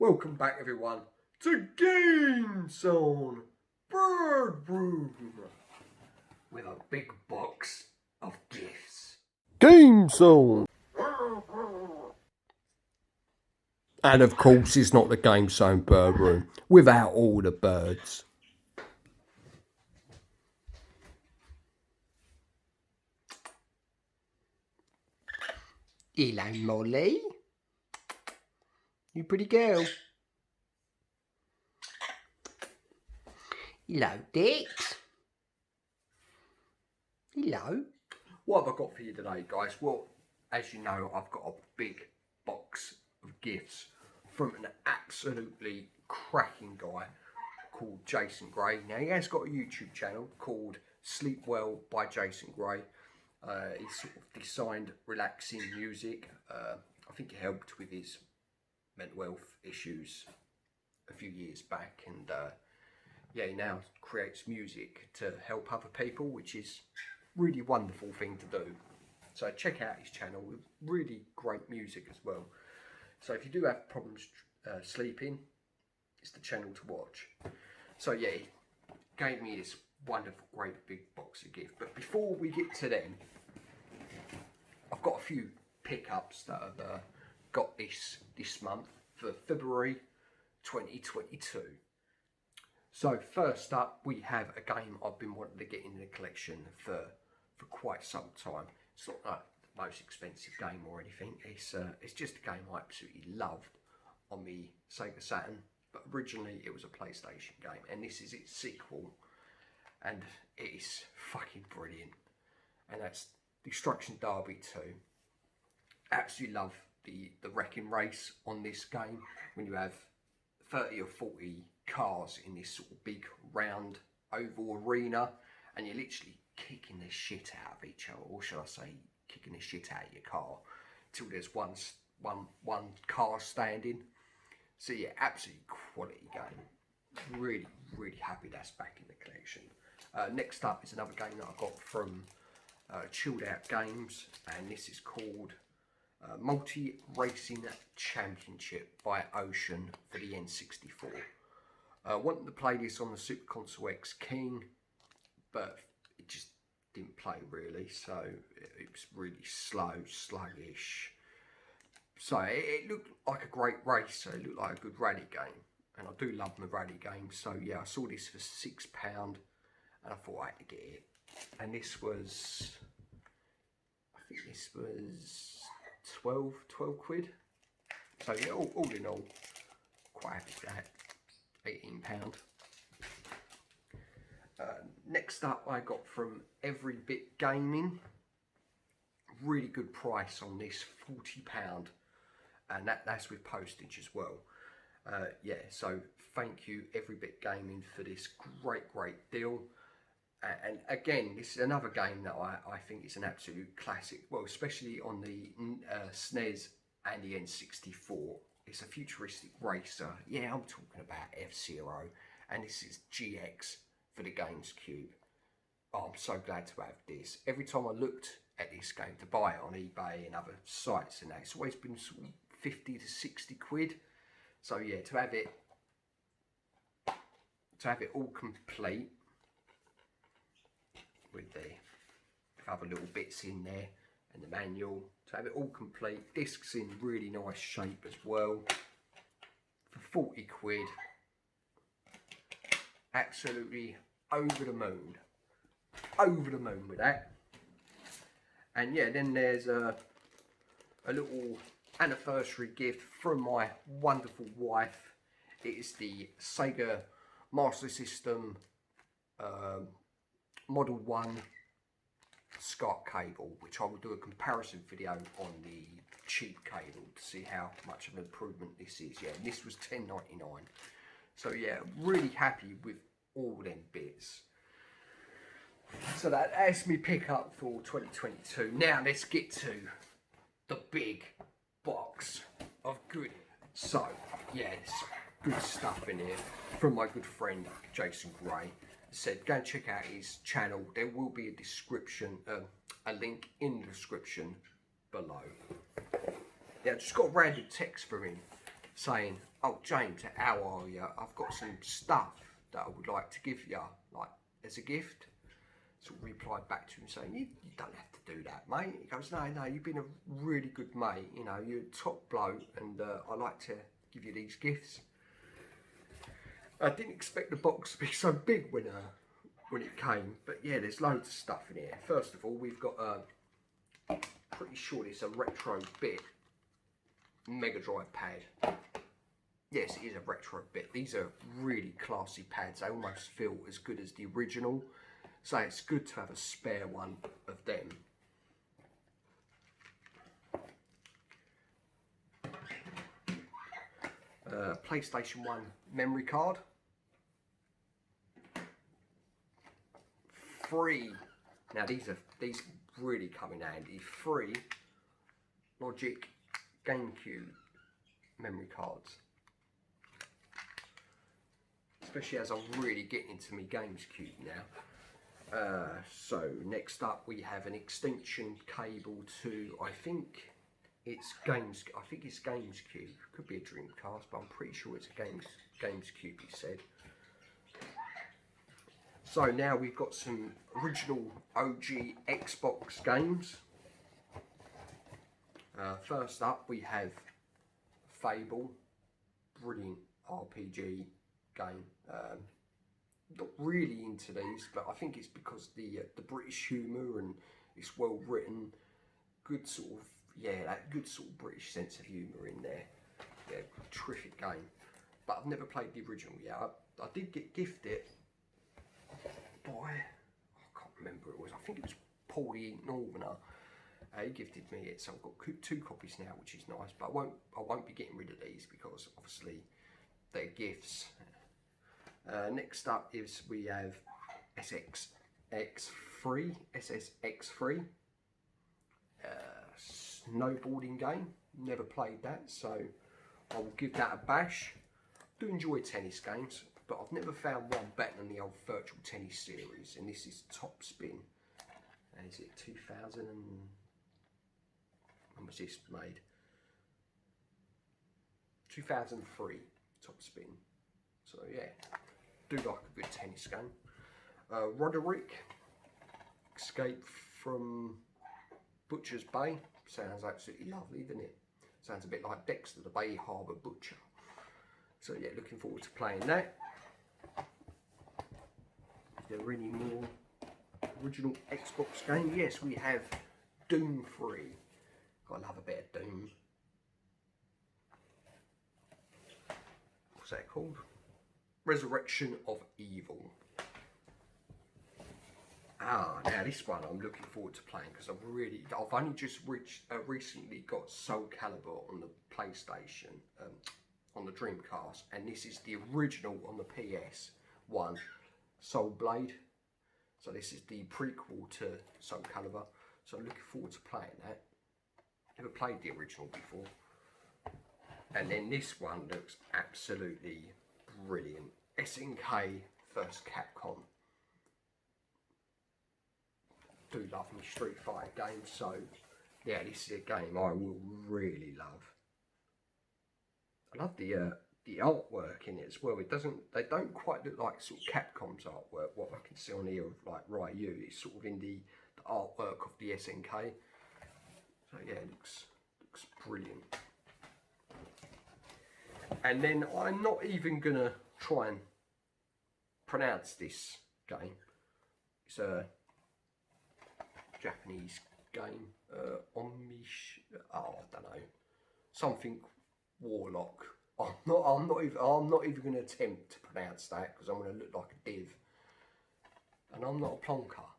Welcome back everyone to GameZone Birdroom with a big box of gifts. GameZone! And of course it's not the GameZone Birdroom without all the birds. Hello Molly. You pretty girl. Hello, Dix. Hello. What have I got for you today, guys? Well, as you know, I've got a big box of gifts from an absolutely cracking guy called Jason Gray. Now, he has got a YouTube channel called Sleep Well by Jason Gray. He's sort of designed relaxing music. I think it helped with his mental health issues a few years back, and yeah, he now creates music to help other people, which is really wonderful thing to do. So check out his channel with really great music as well. So if you do have problems sleeping, it's the channel to watch. So yeah, he gave me this wonderful great big box of gift. But before we get to them, I've got a few pickups that I've got this month for February 2022. So first up, we have a game I've been wanting to get in the collection for quite some time. It's not like the most expensive game or anything. It's just a game I absolutely loved on the Sega Saturn, but originally it was a PlayStation game, and this is its sequel, and it is fucking brilliant. And that's Destruction Derby 2. Absolutely love the wrecking race on this game, when you have 30 or 40 cars in this sort of big round oval arena, and you're literally kicking the shit out of each other, or should I say kicking the shit out of your car till there's one car standing. So yeah, absolutely quality game. Really happy that's back in the collection. Next up is another game that I got from Chilled Out Games, and this is called Multi Racing Championship by Ocean for the N64. Wanted to play this on the Super Console X King, but it just didn't play really, so it was really slow, sluggish. So it looked like a great race, so it looked like a good rally game, and I do love my rally games. So yeah, I saw this for £6, and I thought I had to get it. And this was, I think this was 12 quid. So yeah, all in all, quite happy with that. £18. Next up, I got from Every Bit Gaming. Really good price on this, £40, and that's with postage as well. Yeah, so thank you Every Bit Gaming for this great deal. And again, this is another game that I think is an absolute classic. Well, especially on the SNES and the N64. It's a futuristic racer. Yeah, I'm talking about F-Zero, and this is GX for the GameCube. Oh, I'm so glad to have this. Every time I looked at this game to buy it on eBay and other sites and that, it's always been sort of 50 to 60 quid. So yeah, to have it all complete with the other little bits in there and the manual, to have it all complete, discs in really nice shape as well, for 40 quid. Absolutely over the moon with that. And yeah, then there's a little anniversary gift from my wonderful wife. It is the Sega Master System Model 1 SCART cable, which I will do a comparison video on the cheap cable to see how much of an improvement this is. Yeah, and this was $10.99. So yeah, really happy with all them bits. So that's me pick up for 2022. Now let's get to the big box of goodies. So yeah, there's good stuff in here from my good friend Jason Gray. Said go and check out his channel. There will be a description, a link in the description below. Yeah, I just got a random text from him saying "Oh James, how are you? I've got some stuff that I would like to give you, like as a gift." Sort of replied back to him saying, you don't have to do that, mate. He goes, no, you've been a really good mate, you know, you're a top bloke, and I like to give you these gifts. I didn't expect the box to be so big when it came, but yeah, there's loads of stuff in here. First of all, we've got pretty sure it's a retro bit Mega Drive pad. Yes, it is a retro bit. These are really classy pads. They almost feel as good as the original. So it's good to have a spare one of them. PlayStation 1 memory card. Free. Now these really come in handy. Free Logic GameCube memory cards. Especially as I'm really getting into my GameCube now. So next up we have an extension cable to, I think it's GameCube. Could be a Dreamcast, but I'm pretty sure it's a GameCube, he said. So now we've got some original OG Xbox games. First up we have Fable, brilliant RPG game. Not really into these, but I think it's because the British humour, and it's well written, good sort of, yeah, that good sort of British sense of humour in there. Yeah, terrific game. But I've never played the original yet. I did get gifted by, I can't remember who it was. I think it was Paulie Northerner. He gifted me it, so I've got 2 copies now, which is nice. But I won't be getting rid of these because obviously they're gifts. Next up is we have SSX3, snowboarding game. Never played that, so I will give that a bash. Do enjoy tennis games, but I've never found one better than the old Virtual Tennis series, and this is Top Spin. And is it 2000 and when was this made? 2003 Top Spin. So yeah, do like a good tennis game. Roderick, Escape from Butcher's Bay. Sounds absolutely lovely, doesn't it? Sounds a bit like Dexter, the Bay Harbour Butcher. So yeah, looking forward to playing that. Is there any more original Xbox game? Yes, we have Doom 3. Gotta love a bit of Doom. What's that called? Resurrection of Evil. Now this one I'm looking forward to playing because I've only just recently got Soul Calibur on the PlayStation, on the Dreamcast, and this is the original on the PS1, Soul Blade. So this is the prequel to Soul Calibur. So I'm looking forward to playing that. Never played the original before. And then this one looks absolutely brilliant. SNK vs Capcom. Do love me Street Fighter games, so yeah, this is a game I will really love. I love the artwork in it as well. They don't quite look like sort of Capcom's artwork. What I can see on here of like Ryu, it's sort of in the artwork of the SNK. So yeah, it looks brilliant. And then I'm not even gonna try and pronounce this game. It's a Japanese game. I don't know, something Warlock. I'm not even going to attempt to pronounce that because I'm going to look like a div, and I'm not a plonker.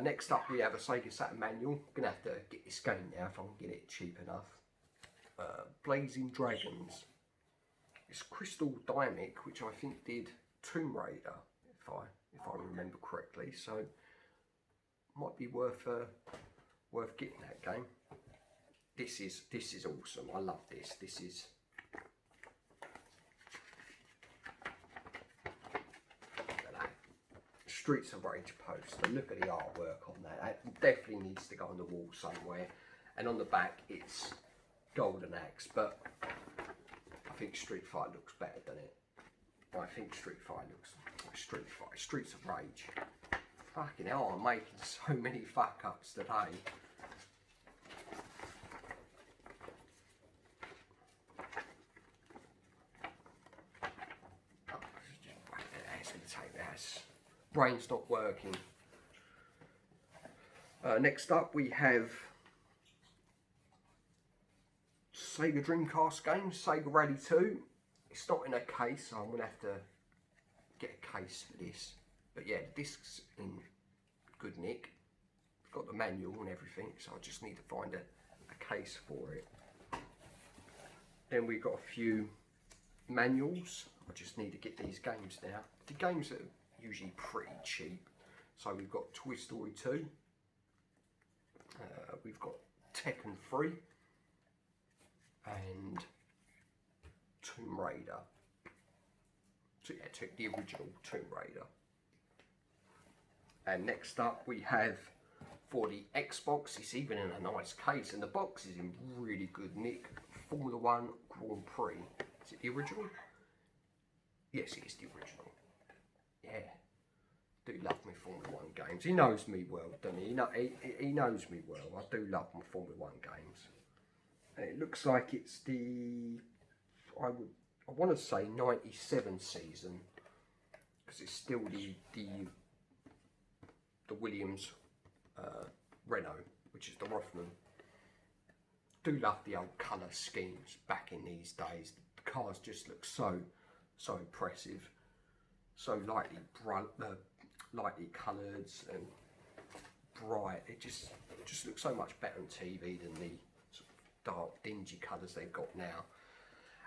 Next up we have a Sega Saturn manual. Gonna have to get this game now if I can get it cheap enough. Blazing Dragons. It's Crystal Dynamic, which I think did Tomb Raider, if I remember correctly. So might be worth getting that game. This is awesome. I love this. This is Streets of Rage poster. Look at the artwork on that. That definitely needs to go on the wall somewhere. And on the back, it's golden axe, but I think Street Fighter looks better than it. I think Street Fighter looks like Streets of Rage. Fucking hell, I'm making so many fuck ups today. It's going to take this. Brain's not working. Next up we have Sega Dreamcast games, Sega Rally 2. It's not in a case, so I'm going to have to get a case for this. But yeah, the disc's in good nick. It's got the manual and everything, so I just need to find a case for it. Then we've got a few manuals. I just need to get these games now. The games are usually pretty cheap. So we've got Toy Story 2. We've got Tekken 3. And Tomb Raider. So yeah, the original Tomb Raider. And next up we have for the Xbox, it's even in a nice case, and the box is in really good nick. Formula 1 Grand Prix. Is it the original? Yes, it is the original. Yeah. Do love my Formula 1 games. He knows me well, doesn't he? He knows me well. I do love my Formula 1 games. And it looks like it's the, I want to say 97 season, because it's still the Williams Renault, which is the Rothman. Do love the old colour schemes back in these days. The cars just look so impressive, so lightly coloured and bright. It just looks so much better on TV than the sort of dark, dingy colours they've got now.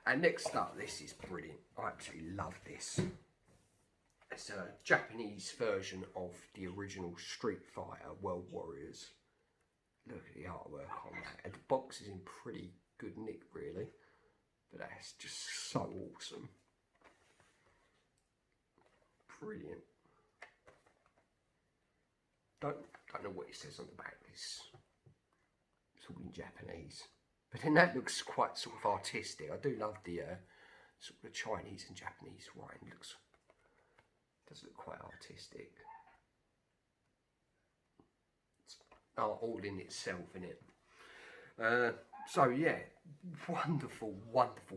And next up, this is brilliant. I absolutely love this. It's a Japanese version of the original Street Fighter World Warriors. Look at the artwork on that. And the box is in pretty good nick, really. But that's just so awesome. Brilliant. Don't know what it says on the back. It's all in Japanese. But then that looks quite sort of artistic. I do love the sort of Chinese and Japanese writing. Does look quite artistic. It's all in itself, innit? So yeah, wonderful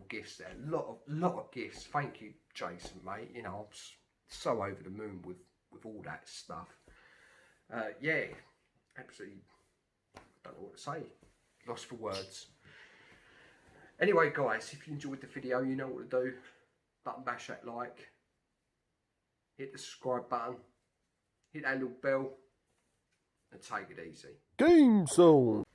gifts there. Lot of gifts. Thank you, Jason, mate. You know, I'm so over the moon with all that stuff. Yeah, absolutely. Don't know what to say. Lost for words. Anyway, guys, if you enjoyed the video, you know what to do. Button bash that like. Hit the subscribe button. Hit that little bell. And take it easy. GameZone.